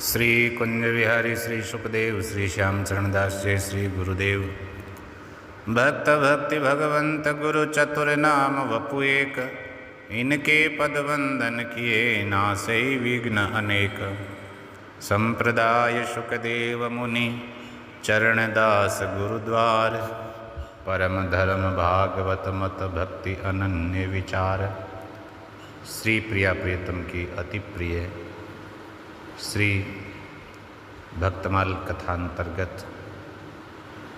श्री कुंज विहारी श्री सुखदेव श्री श्याम चरणदास जय श्री गुरुदेव। भक्त भक्ति भगवंत गुरु चतुर नाम वपु एक, इनके पद वंदन किए नासै विघ्न अनेक। संप्रदाय सुखदेव मुनि चरणदास गुरुद्वार, परम धर्म भागवत मत भक्ति अनन्य विचार। श्री प्रिया प्रियतम की अति प्रिय श्री भक्तमाल कथांतर्गत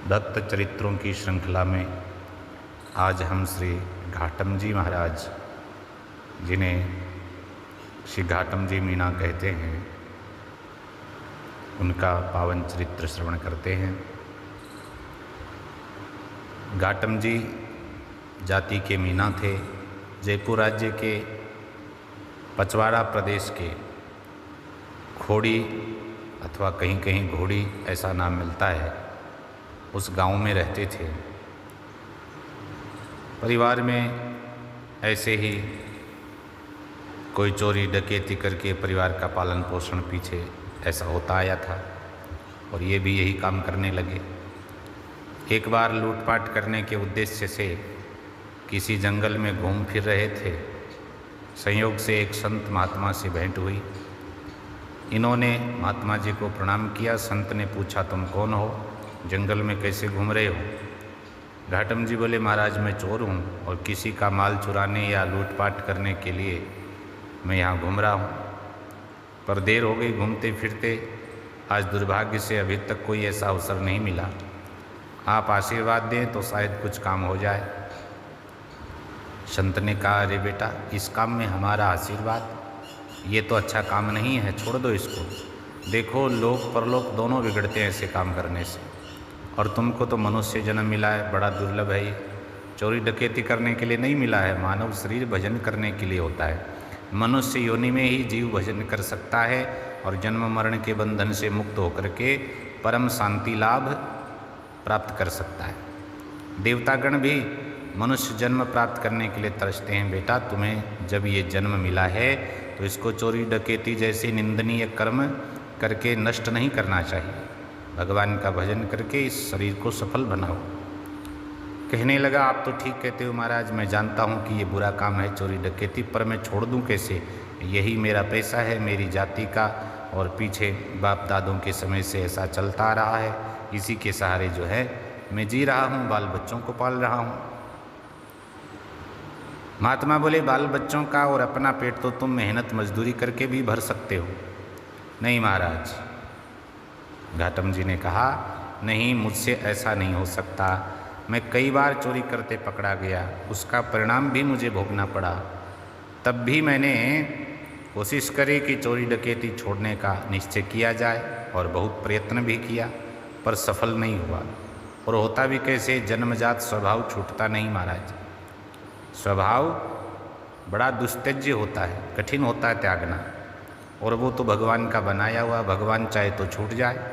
भक्त चरित्रों की श्रृंखला में आज हम श्री घाटम जी महाराज, जिन्हें श्री घाटम जी मीना कहते हैं, उनका पावन चरित्र श्रवण करते हैं। घाटम जी जाति के मीना थे। जयपुर राज्य के पचवाड़ा प्रदेश के खोड़ी अथवा कहीं कहीं घोड़ी ऐसा नाम मिलता है, उस गांव में रहते थे। परिवार में ऐसे ही कोई चोरी डकैती करके परिवार का पालन पोषण पीछे ऐसा होता आया था और ये भी यही काम करने लगे। एक बार लूटपाट करने के उद्देश्य से किसी जंगल में घूम फिर रहे थे। संयोग से एक संत महात्मा से भेंट हुई। इन्होंने महात्मा जी को प्रणाम किया। संत ने पूछा, तुम कौन हो, जंगल में कैसे घूम रहे हो? घाटम जी बोले, महाराज मैं चोर हूँ और किसी का माल चुराने या लूटपाट करने के लिए मैं यहाँ घूम रहा हूँ, पर देर हो गई घूमते फिरते। आज दुर्भाग्य से अभी तक कोई ऐसा अवसर नहीं मिला। आप आशीर्वाद दें तो शायद कुछ काम हो जाए। संत ने कहा, अरे बेटा, इस काम में हमारा आशीर्वाद, ये तो अच्छा काम नहीं है, छोड़ दो इसको। देखो लोक परलोक दोनों बिगड़ते हैं ऐसे काम करने से, और तुमको तो मनुष्य जन्म मिला है, बड़ा दुर्लभ है ये। चोरी डकैती करने के लिए नहीं मिला है, मानव शरीर भजन करने के लिए होता है। मनुष्य योनि में ही जीव भजन कर सकता है और जन्म मरण के बंधन से मुक्त होकर के परम शांति लाभ प्राप्त कर सकता है। देवतागण भी मनुष्य जन्म प्राप्त करने के लिए तरसते हैं। बेटा, तुम्हें जब ये जन्म मिला है तो इसको चोरी डकैती जैसे निंदनीय कर्म करके नष्ट नहीं करना चाहिए। भगवान का भजन करके इस शरीर को सफल बनाओ। कहने लगा, आप तो ठीक कहते हो महाराज, मैं जानता हूँ कि ये बुरा काम है चोरी डकैती, पर मैं छोड़ दूँ कैसे? यही मेरा पैसा है, मेरी जाति का, और पीछे बाप दादों के समय से ऐसा चलता आ रहा है। इसी के सहारे जो है मैं जी रहा हूँ, बाल बच्चों को पाल रहा हूँ। महात्मा बोले, बाल बच्चों का और अपना पेट तो तुम मेहनत मजदूरी करके भी भर सकते हो। नहीं महाराज, घाटम जी ने कहा, नहीं, मुझसे ऐसा नहीं हो सकता। मैं कई बार चोरी करते पकड़ा गया, उसका परिणाम भी मुझे भोगना पड़ा। तब भी मैंने कोशिश करी कि चोरी डकैती छोड़ने का निश्चय किया जाए और बहुत प्रयत्न भी किया, पर सफल नहीं हुआ। और होता भी कैसे, जन्मजात स्वभाव छूटता नहीं महाराज। स्वभाव बड़ा दुस्त्यज्य होता है, कठिन होता है त्यागना, और वो तो भगवान का बनाया हुआ, भगवान चाहे तो छूट जाए।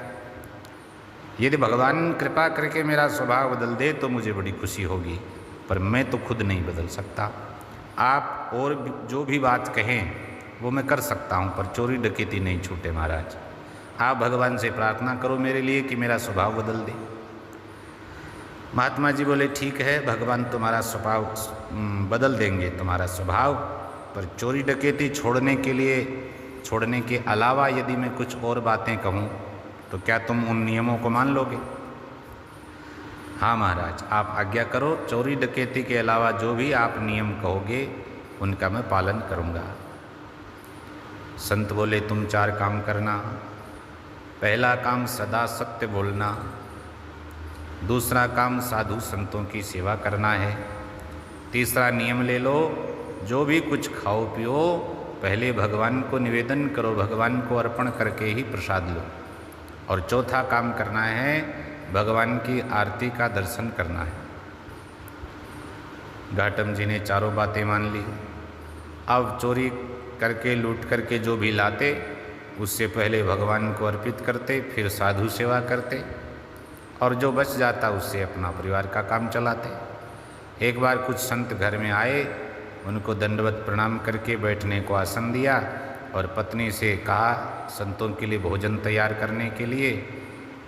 यदि भगवान कृपा करके मेरा स्वभाव बदल दे तो मुझे बड़ी खुशी होगी, पर मैं तो खुद नहीं बदल सकता। आप और जो भी बात कहें वो मैं कर सकता हूँ, पर चोरी डकैती नहीं छूटे महाराज। आप भगवान से प्रार्थना करो मेरे लिए कि मेरा स्वभाव बदल दे। महात्मा जी बोले, ठीक है, भगवान तुम्हारा स्वभाव बदल देंगे, तुम्हारा स्वभाव, पर चोरी डकैती छोड़ने के अलावा यदि मैं कुछ और बातें कहूँ तो क्या तुम उन नियमों को मान लोगे? हाँ महाराज, आप आज्ञा करो। चोरी डकैती के अलावा जो भी आप नियम कहोगे उनका मैं पालन करूँगा। संत बोले, तुम 4 काम करना। पहला काम सदा सत्य बोलना, दूसरा काम साधु संतों की सेवा करना है, तीसरा नियम ले लो, जो भी कुछ खाओ पियो पहले भगवान को निवेदन करो, भगवान को अर्पण करके ही प्रसाद लो, और चौथा काम करना है भगवान की आरती का दर्शन करना है। घाटम जी ने चारों बातें मान ली। अब चोरी करके लूट करके जो भी लाते उससे पहले भगवान को अर्पित करते, फिर साधु सेवा करते, और जो बच जाता उससे अपना परिवार का काम चलाते। एक बार कुछ संत घर में आए, उनको दंडवत प्रणाम करके बैठने को आसन दिया और पत्नी से कहा संतों के लिए भोजन तैयार करने के लिए।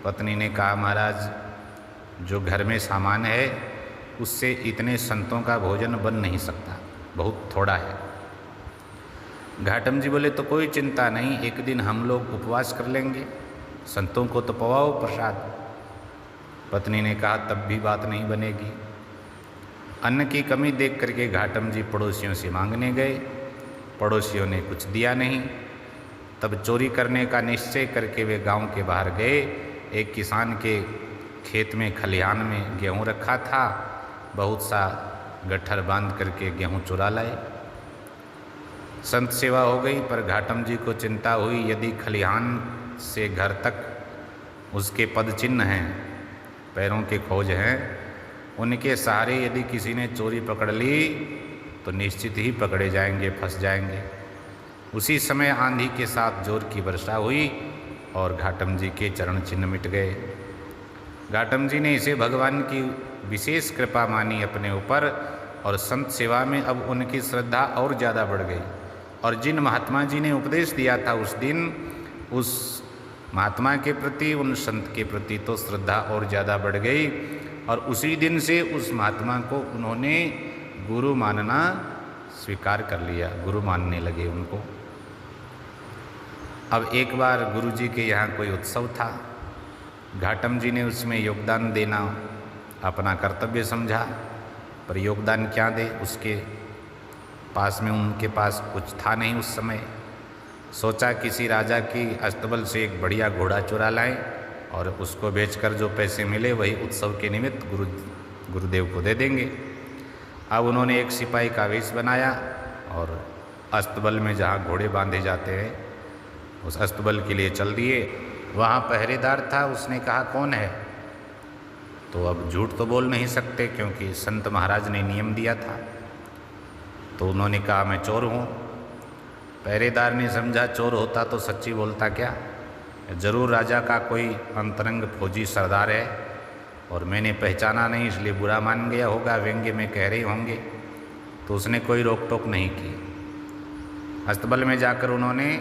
पत्नी ने कहा महाराज जो घर में सामान है उससे इतने संतों का भोजन बन नहीं सकता, बहुत थोड़ा है। घाटम जी बोले तो कोई चिंता नहीं, एक दिन हम लोग उपवास कर लेंगे, संतों को तो पवाओ प्रसाद। पत्नी ने कहा तब भी बात नहीं बनेगी। अन्न की कमी देख करके घाटम जी पड़ोसियों से मांगने गए, पड़ोसियों ने कुछ दिया नहीं। तब चोरी करने का निश्चय करके वे गांव के बाहर गए। एक किसान के खेत में खलिहान में गेहूं रखा था, बहुत सा गट्ठर बांध करके गेहूं चुरा लाए। संत सेवा हो गई, पर घाटम जी को चिंता हुई यदि खलिहान से घर तक उसके पद चिन्ह हैं, पैरों के खोज हैं, उनके सहारे यदि किसी ने चोरी पकड़ ली तो निश्चित ही पकड़े जाएंगे, फंस जाएंगे। उसी समय आंधी के साथ जोर की वर्षा हुई और घाटम जी के चरण चिन्ह मिट गए। घाटम जी ने इसे भगवान की विशेष कृपा मानी अपने ऊपर, और संत सेवा में अब उनकी श्रद्धा और ज़्यादा बढ़ गई। और जिन महात्मा जी ने उपदेश दिया था उस दिन, उस महात्मा के प्रति, उन संत के प्रति तो श्रद्धा और ज़्यादा बढ़ गई। और उसी दिन से उस महात्मा को उन्होंने गुरु मानना स्वीकार कर लिया, गुरु मानने लगे उनको। अब एक बार गुरु जी के यहाँ कोई उत्सव था, घाटम जी ने उसमें योगदान देना अपना कर्तव्य समझा, पर योगदान क्या दे, उसके पास में उनके पास कुछ था नहीं उस समय। सोचा किसी राजा की अस्तबल से एक बढ़िया घोड़ा चुरा लाएं और उसको बेचकर जो पैसे मिले वही उत्सव के निमित्त गुरुदेव को दे देंगे। अब उन्होंने एक सिपाही का वेश बनाया और अस्तबल में जहाँ घोड़े बांधे जाते हैं उस अस्तबल के लिए चल दिए। वहाँ पहरेदार था, उसने कहा कौन है, तो अब झूठ तो बोल नहीं सकते क्योंकि संत महाराज ने नियम दिया था, तो उन्होंने कहा मैं चोर हूँ। पहरेदार ने समझा चोर होता तो सच्ची बोलता क्या, जरूर राजा का कोई अंतरंग फौजी सरदार है और मैंने पहचाना नहीं इसलिए बुरा मान गया होगा, व्यंग्य में कह रहे होंगे, तो उसने कोई रोक टोक नहीं की। अस्तबल में जाकर उन्होंने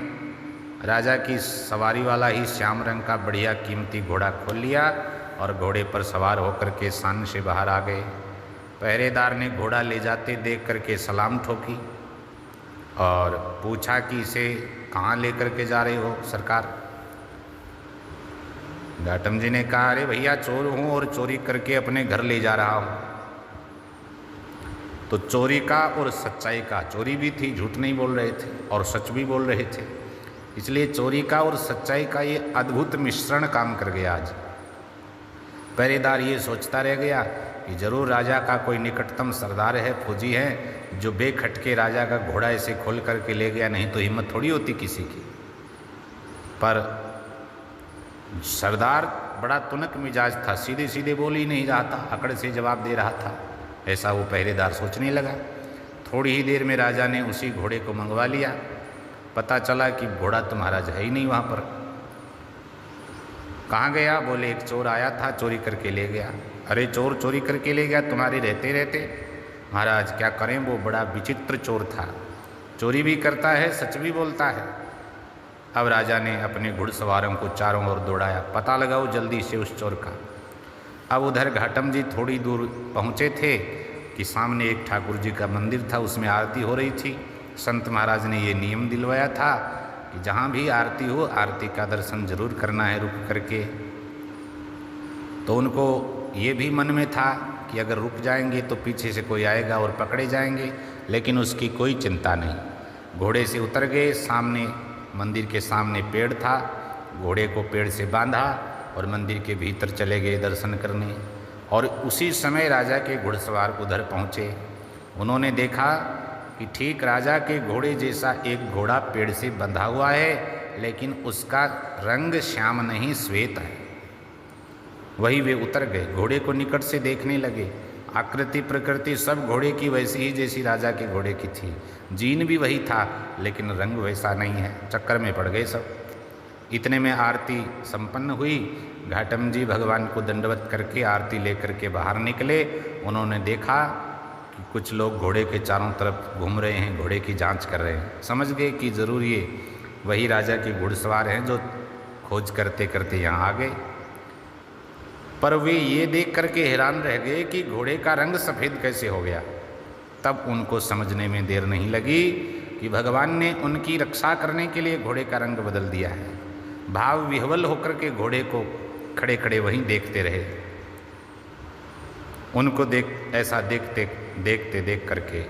राजा की सवारी वाला ही श्याम रंग का बढ़िया कीमती घोड़ा खोल लिया और घोड़े पर सवार होकर के सान से बाहर आ गए। पहरेदार ने घोड़ा ले जाते देख करके सलाम ठोकी और पूछा कि इसे कहाँ लेकर के जा रहे हो सरकार। घाटम जी ने कहा अरे भैया चोर हूँ और चोरी करके अपने घर ले जा रहा हूँ। तो चोरी का और सच्चाई का, चोरी भी थी, झूठ नहीं बोल रहे थे, और सच भी बोल रहे थे, इसलिए चोरी का और सच्चाई का ये अद्भुत मिश्रण काम कर गया। आज पहरेदार ये सोचता रह गया कि जरूर राजा का कोई निकटतम सरदार है, फौजी है, जो बेखटके राजा का घोड़ा ऐसे खोल करके ले गया, नहीं तो हिम्मत थोड़ी होती किसी की। पर सरदार बड़ा तुनक मिजाज था, सीधे सीधे बोल ही नहीं रहा था, अकड़ से जवाब दे रहा था, ऐसा वो पहरेदार सोचने लगा। थोड़ी ही देर में राजा ने उसी घोड़े को मंगवा लिया। पता चला कि घोड़ा तो महाराज है ही नहीं वहाँ पर। कहाँ गया, बोले एक चोर आया था, चोरी करके ले गया। अरे चोर चोरी करके ले गया तुम्हारे रहते रहते? महाराज क्या करें, वो बड़ा विचित्र चोर था, चोरी भी करता है, सच भी बोलता है। अब राजा ने अपने घुड़सवारों को चारों ओर दौड़ाया, पता लगाओ जल्दी से उस चोर का। अब उधर घाटम जी थोड़ी दूर पहुँचे थे कि सामने एक ठाकुर जी का मंदिर था, उसमें आरती हो रही थी। संत महाराज ने ये नियम दिलवाया था कि जहाँ भी आरती हो, आरती का दर्शन जरूर करना है रुक करके। तो उनको ये भी मन में था कि अगर रुक जाएंगे तो पीछे से कोई आएगा और पकड़े जाएंगे, लेकिन उसकी कोई चिंता नहीं। घोड़े से उतर गए, सामने मंदिर के सामने पेड़ था, घोड़े को पेड़ से बांधा और मंदिर के भीतर चले गए दर्शन करने। और उसी समय राजा के घुड़सवार उधर पहुँचे। उन्होंने देखा कि ठीक राजा के घोड़े जैसा एक घोड़ा पेड़ से बंधा हुआ है, लेकिन उसका रंग श्याम नहीं श्वेत है। वही वे उतर गए, घोड़े को निकट से देखने लगे। आकृति प्रकृति सब घोड़े की वैसी ही जैसी राजा के घोड़े की थी, जीन भी वही था, लेकिन रंग वैसा नहीं है। चक्कर में पड़ गए सब। इतने में आरती संपन्न हुई। घाटम जी भगवान को दंडवत करके आरती लेकर के बाहर निकले। उन्होंने देखा कि कुछ लोग घोड़े के चारों तरफ घूम रहे हैं, घोड़े की जांच कर रहे हैं। समझ गए कि ज़रूर ये वही राजा के घुड़सवार हैं जो खोज करते करते यहाँ आ गए। पर वे ये देख करके हैरान रह गए कि घोड़े का रंग सफ़ेद कैसे हो गया। तब उनको समझने में देर नहीं लगी कि भगवान ने उनकी रक्षा करने के लिए घोड़े का रंग बदल दिया है। भाव विह्वल होकर के घोड़े को खड़े खड़े वहीं देखते रहे। उनको ऐसा देख करके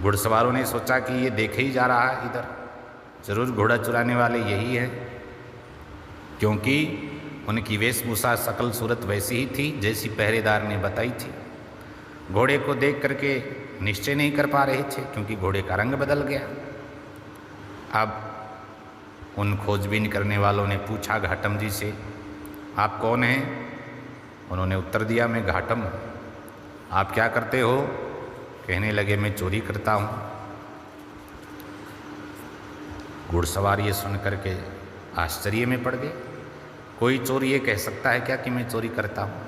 घुड़सवारों ने सोचा कि ये देखे ही जा रहा है, इधर ज़रूर घोड़ा चुराने वाले यही है, क्योंकि उनकी वेशभूषा शकल सूरत वैसी ही थी जैसी पहरेदार ने बताई थी। घोड़े को देख करके निश्चय नहीं कर पा रहे थे क्योंकि घोड़े का रंग बदल गया। अब उन खोजबीन करने वालों ने पूछा घाटम जी से, आप कौन हैं? उन्होंने उत्तर दिया, मैं घाटम हूँ। आप क्या करते हो? कहने लगे, मैं चोरी करता हूँ। घुड़सवार ये सुन करके आश्चर्य में पड़ गए। कोई चोर ये कह सकता है क्या कि मैं चोरी करता हूँ?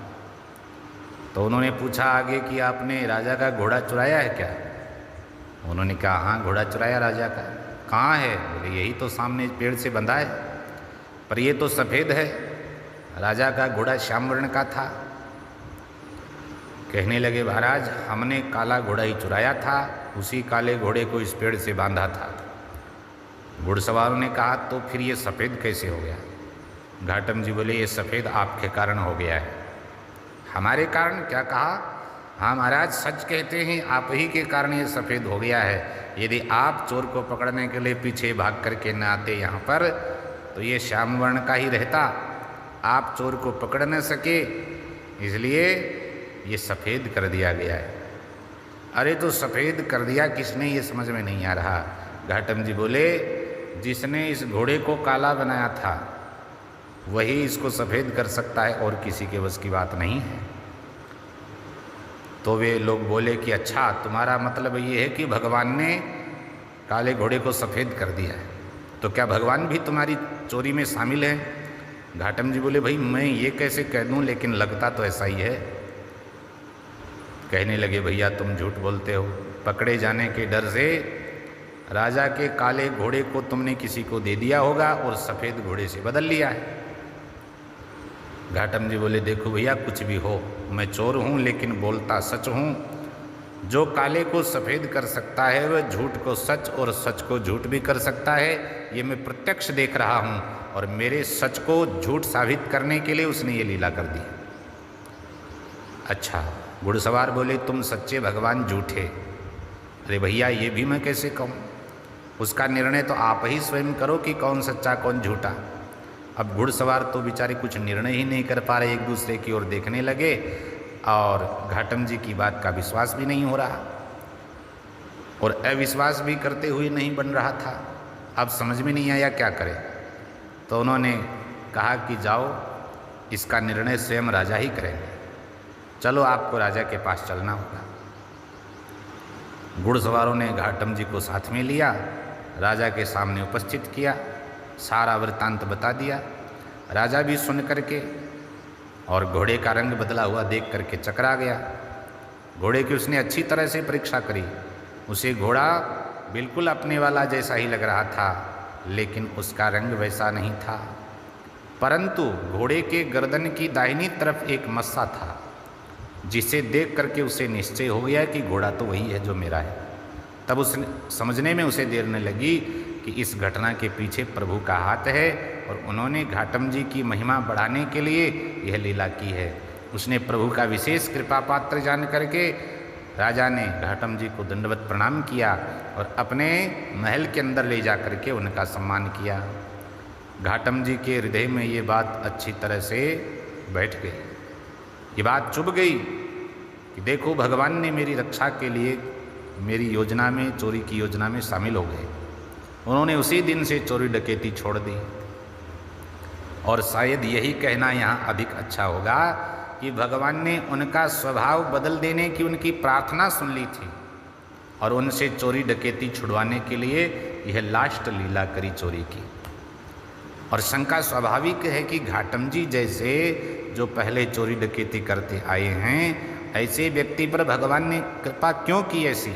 तो उन्होंने पूछा आगे कि आपने राजा का घोड़ा चुराया है क्या? उन्होंने कहा, हाँ घोड़ा चुराया राजा का। कहाँ है? बोले, यही तो सामने पेड़ से बंधा है, पर ये तो सफ़ेद है। राजा का घोड़ा श्याम वर्ण का था। कहने लगे, महाराज हमने काला घोड़ा ही चुराया था, उसी काले घोड़े को इस पेड़ से बांधा था। घुड़सवारों ने कहा, तो फिर ये सफ़ेद कैसे हो गया? घाटम जी बोले, ये सफ़ेद आपके कारण हो गया है। हमारे कारण? क्या कहा? हाँ महाराज सच कहते हैं, आप ही के कारण ये सफ़ेद हो गया है। यदि आप चोर को पकड़ने के लिए पीछे भाग करके न आते यहाँ पर, तो ये श्याम वर्ण का ही रहता। आप चोर को पकड़ न सके, इसलिए ये सफ़ेद कर दिया गया है। अरे तो सफ़ेद कर दिया किसने, ये समझ में नहीं आ रहा। घाटम जी बोले, जिसने इस घोड़े को काला बनाया था वही इसको सफ़ेद कर सकता है, और किसी के बस की बात नहीं है। तो वे लोग बोले कि अच्छा, तुम्हारा मतलब ये है कि भगवान ने काले घोड़े को सफ़ेद कर दिया है, तो क्या भगवान भी तुम्हारी चोरी में शामिल है? घाटम जी बोले, भाई मैं ये कैसे कह दूँ, लेकिन लगता तो ऐसा ही है। कहने लगे, भैया तुम झूठ बोलते हो। पकड़े जाने के डर से राजा के काले घोड़े को तुमने किसी को दे दिया होगा और सफ़ेद घोड़े से बदल लिया है। घाटम जी बोले, देखो भैया कुछ भी हो, मैं चोर हूँ लेकिन बोलता सच हूँ। जो काले को सफ़ेद कर सकता है वह झूठ को सच और सच को झूठ भी कर सकता है, ये मैं प्रत्यक्ष देख रहा हूँ। और मेरे सच को झूठ साबित करने के लिए उसने ये लीला कर दी। अच्छा, घुड़सवार बोले, तुम सच्चे भगवान झूठे। अरे भैया ये भी मैं कैसे कहूँ, उसका निर्णय तो आप ही स्वयं करो कि कौन सच्चा कौन झूठा। अब घुड़सवार तो बेचारे कुछ निर्णय ही नहीं कर पा रहे, एक दूसरे की ओर देखने लगे और घाटम जी की बात का विश्वास भी नहीं हो रहा और अविश्वास भी करते हुए नहीं बन रहा था। अब समझ में नहीं आया क्या करें। तो उन्होंने कहा कि जाओ, इसका निर्णय स्वयं राजा ही करेंगे, चलो आपको राजा के पास चलना होगा। घुड़सवारों ने घाटम जी को साथ में लिया, राजा के सामने उपस्थित किया, सारा वृत्तांत बता दिया। राजा भी सुन करके और घोड़े का रंग बदला हुआ देख करके चकरा गया। घोड़े की उसने अच्छी तरह से परीक्षा करी, उसे घोड़ा बिल्कुल अपने वाला जैसा ही लग रहा था, लेकिन उसका रंग वैसा नहीं था। परंतु घोड़े के गर्दन की दाहिनी तरफ एक मस्सा था, जिसे देख करके उसे निश्चय हो गया कि घोड़ा तो वही है जो मेरा है। तब उसने समझने में उसे देर न लगी कि इस घटना के पीछे प्रभु का हाथ है और उन्होंने घाटम जी की महिमा बढ़ाने के लिए यह लीला की है। उसने प्रभु का विशेष कृपा पात्र जान करके राजा ने घाटम जी को दंडवत प्रणाम किया और अपने महल के अंदर ले जा करके उनका सम्मान किया। घाटम जी के हृदय में ये बात अच्छी तरह से बैठ गई, ये बात चुभ गई कि देखो भगवान ने मेरी रक्षा के लिए मेरी योजना में, चोरी की योजना में शामिल हो गए। उन्होंने उसी दिन से चोरी डकैती छोड़ दी। और शायद यही कहना यहाँ अधिक अच्छा होगा कि भगवान ने उनका स्वभाव बदल देने की उनकी प्रार्थना सुन ली थी और उनसे चोरी डकैती छुड़वाने के लिए यह लास्ट लीला करी चोरी की। और शंका स्वाभाविक है कि घाटम जी जैसे जो पहले चोरी डकैती करते आए हैं, ऐसे व्यक्ति पर भगवान ने कृपा क्यों की ऐसी?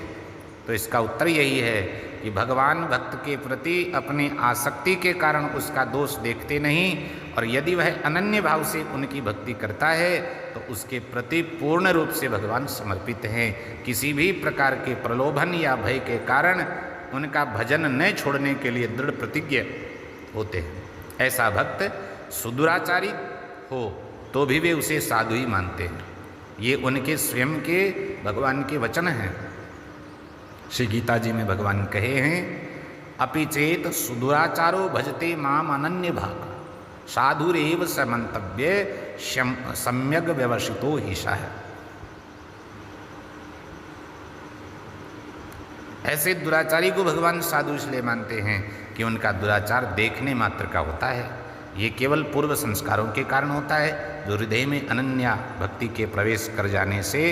तो इसका उत्तर यही है कि भगवान भक्त के प्रति अपनी आसक्ति के कारण उसका दोष देखते नहीं, और यदि वह अनन्य भाव से उनकी भक्ति करता है तो उसके प्रति पूर्ण रूप से भगवान समर्पित हैं। किसी भी प्रकार के प्रलोभन या भय के कारण उनका भजन न छोड़ने के लिए दृढ़ प्रतिज्ञ होते हैं। ऐसा भक्त सुदुराचारी हो तो भी वे उसे साधु ही मानते हैं। ये उनके स्वयं के भगवान के वचन हैं। श्री गीता जी में भगवान कहे हैं, अपि चेत सुदुराचारो भजते माम अनन्य भाग साधुरेव स मंतव्य सम्यक व्यवसितो हिषा है। ऐसे दुराचारी को भगवान साधु इसलिए मानते हैं कि उनका दुराचार देखने मात्र का होता है। ये केवल पूर्व संस्कारों के कारण होता है, जो हृदय में अनन्या भक्ति के प्रवेश कर जाने से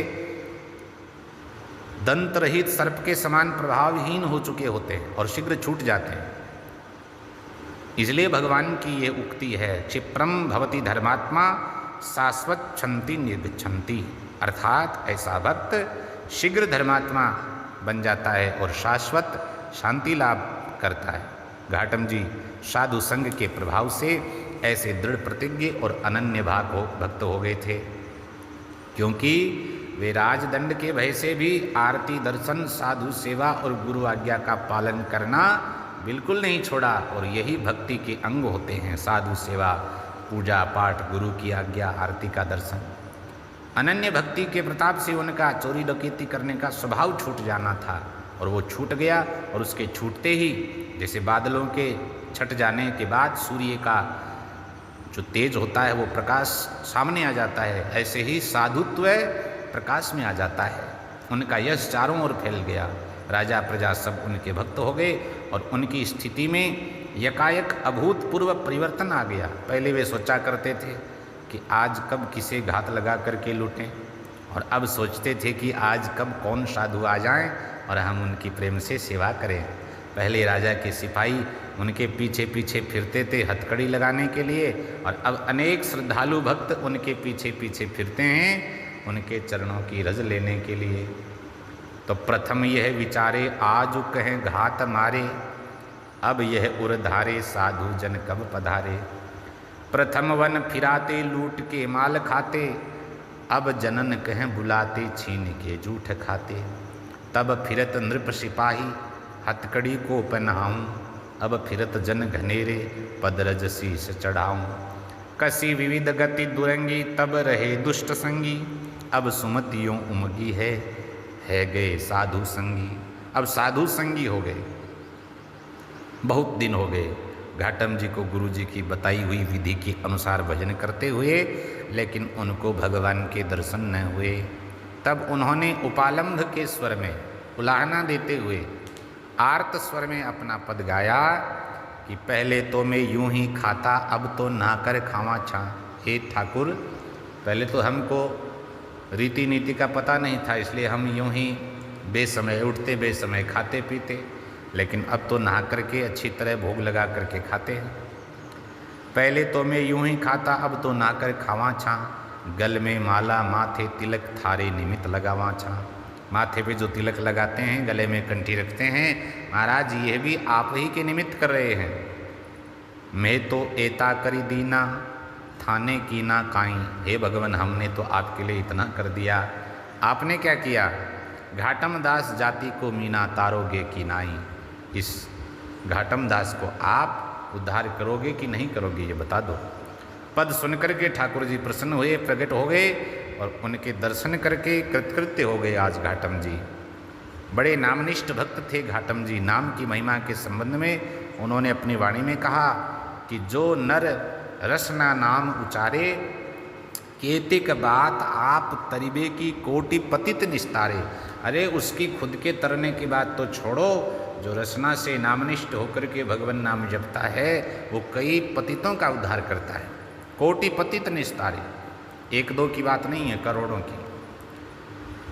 दंत रहित सर्प के समान प्रभावहीन हो चुके होते हैं और शीघ्र छूट जाते हैं। इसलिए भगवान की ये उक्ति है, क्षिप्रम भवति धर्मात्मा शाश्वत क्षंति निर्गच्छन्ति, अर्थात ऐसा भक्त शीघ्र धर्मात्मा बन जाता है और शाश्वत शांति लाभ करता है। घाटम जी साधु संग के प्रभाव से ऐसे दृढ़ प्रतिज्ञ और अनन्य भक्त हो गए थे, क्योंकि वे राजदंड के भय से भी आरती दर्शन साधु सेवा और गुरु आज्ञा का पालन करना बिल्कुल नहीं छोड़ा, और यही भक्ति के अंग होते हैं। साधु सेवा, पूजा पाठ, गुरु की आज्ञा, आरती का दर्शन। अनन्य भक्ति के प्रताप से उनका चोरी डकैती करने का स्वभाव छूट जाना था, और वो छूट गया। और उसके छूटते ही जैसे बादलों के छट जाने के बाद सूर्य का जो तेज होता है वो प्रकाश सामने आ जाता है, ऐसे ही साधुत्व प्रकाश में आ जाता है। उनका यश चारों ओर फैल गया। राजा प्रजा सब उनके भक्त हो गए और उनकी स्थिति में यकायक अभूतपूर्व परिवर्तन आ गया। पहले वे सोचा करते थे कि आज कब किसे घात लगा करके लूटें, और अब सोचते थे कि आज कब कौन साधु आ जाएं और हम उनकी प्रेम से सेवा करें। पहले राजा के सिपाही उनके पीछे पीछे फिरते थे हथकड़ी लगाने के लिए, और अब अनेक श्रद्धालु भक्त उनके पीछे पीछे फिरते हैं उनके चरणों की रज लेने के लिए। तो प्रथम यह विचारे आज कहें घात मारे, अब यह उरधारे साधु जन कब पधारे। प्रथम वन फिराते लूट के माल खाते, अब जनन कहें बुलाते छीन के जूठ खाते। तब फिरत नृप सिपाही हथकड़ी को पहनाऊं, अब फिरत जन घनेरे पदरज शीस चढ़ाऊं। कसी विविध गति दुरंगी तब रहे दुष्ट संगी, अब सुमतियों उमगी है गए साधु संगी। अब साधु संगी हो गए। बहुत दिन हो गए घाटम जी को गुरु जी की बताई हुई विधि के अनुसार भजन करते हुए, लेकिन उनको भगवान के दर्शन न हुए। तब उन्होंने उपालंभ के स्वर में उलाहना देते हुए आर्त स्वर में अपना पद गाया कि पहले तो मैं यूं ही खाता, अब तो नहाकर खावा छा। हे ठाकुर, पहले तो हमको रीति नीति का पता नहीं था, इसलिए हम यूं ही बेसमय उठते बेसमय खाते पीते, लेकिन अब तो नहा करके अच्छी तरह भोग लगा करके खाते हैं। पहले तो मैं यूं ही खाता, अब तो नहाकर खावा छा। गल में माला माथे तिलक थारे निमित्त लगावा छा। माथे पे जो तिलक लगाते हैं, गले में कंठी रखते हैं, महाराज ये भी आप ही के निमित्त कर रहे हैं। मैं तो एता करी दीना थाने की ना काई। हे भगवान, हमने तो आपके लिए इतना कर दिया, आपने क्या किया? घाटम दास जाति को मीना तारोगे की नाई। इस घाटम दास को आप उद्धार करोगे कि नहीं करोगे, ये बता दो। पद सुनकर के ठाकुर जी प्रसन्न हुए, प्रकट हो गए, और उनके दर्शन करके कृतकृत्य हो गए। आज घाटम जी बड़े नामनिष्ठ भक्त थे। घाटम जी नाम की महिमा के संबंध में उन्होंने अपनी वाणी में कहा कि जो नर रसना नाम उचारे, केतिक बात आप तरीबे की कोटि पतित निस्तारे। अरे उसकी खुद के तरने की बात तो छोड़ो, जो रसना से नामनिष्ठ होकर के भगवान नाम जपता है वो कई पतितों का उद्धार करता है। कोटि पतित निस्तारे, एक दो की बात नहीं है, करोड़ों की।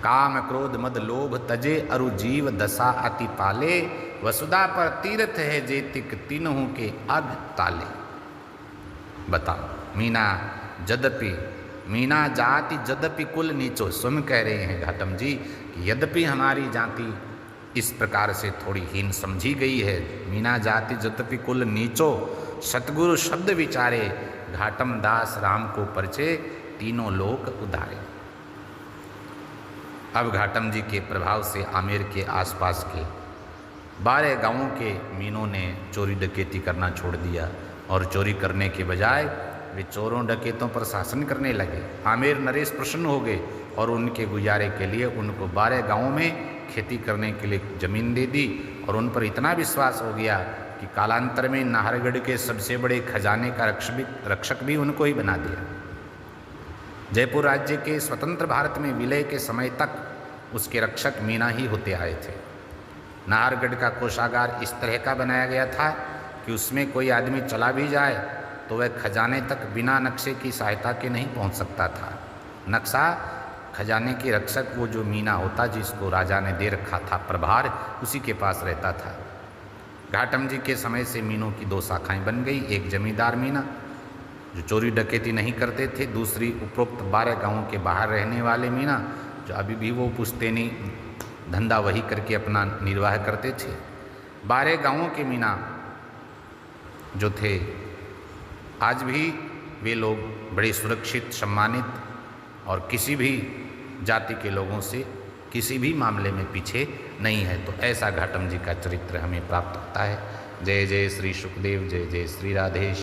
काम क्रोध मद लोभ तजे अरु जीव दशा अति पाले, वसुधा पर तीर्थ है जेतिक तीनों के अग ताले। बताओ, मीना जाति जदपि कुल नीचो। स्वयं कह रहे हैं घाटम जी कि यद्यपि हमारी जाति इस प्रकार से थोड़ी हीन समझी गई है। मीना जाति जतपि कुल नीचो, सतगुरु शब्द विचारे, घाटम दास राम को परिचय, तीनों लोक उधारे। अब घाटम जी के प्रभाव से आमेर के आसपास के 12 गांवों के मीनों ने चोरी डकैती करना छोड़ दिया और चोरी करने के बजाय वे चोरों डकैतों पर शासन करने लगे। आमेर नरेश प्रसन्न हो गए और उनके गुजारे के लिए उनको 12 गांवों में खेती करने के लिए जमीन दे दी और उन पर इतना विश्वास हो गया कि कालांतर में नाहरगढ़ के सबसे बड़े खजाने का रक्षक भी उनको ही बना दिया। जयपुर राज्य के स्वतंत्र भारत में विलय के समय तक उसके रक्षक मीना ही होते आए थे। नाहरगढ़ का कोषागार इस तरह का बनाया गया था कि उसमें कोई आदमी चला भी जाए तो वह खजाने तक बिना नक्शे की सहायता के नहीं पहुंच सकता था। नक्शा खजाने के रक्षक वो जो मीना होता जिसको राजा ने दे रखा था प्रभार, उसी के पास रहता था। घाटम जी के समय से मीनों की 2 शाखाएं बन गई, एक जमींदार मीना जो चोरी डकैती नहीं करते थे, दूसरी उपरोक्त 12 गांवों के बाहर रहने वाले मीना जो अभी भी वो पुश्तैनी धंधा वही करके अपना निर्वाह करते थे। 12 गांवों के मीना जो थे आज भी वे लोग बड़े सुरक्षित, सम्मानित और किसी भी जाति के लोगों से किसी भी मामले में पीछे नहीं है। तो ऐसा घाटम जी का चरित्र हमें प्राप्त होता है। जय जय श्री सुखदेव, जय जय श्री राधेश।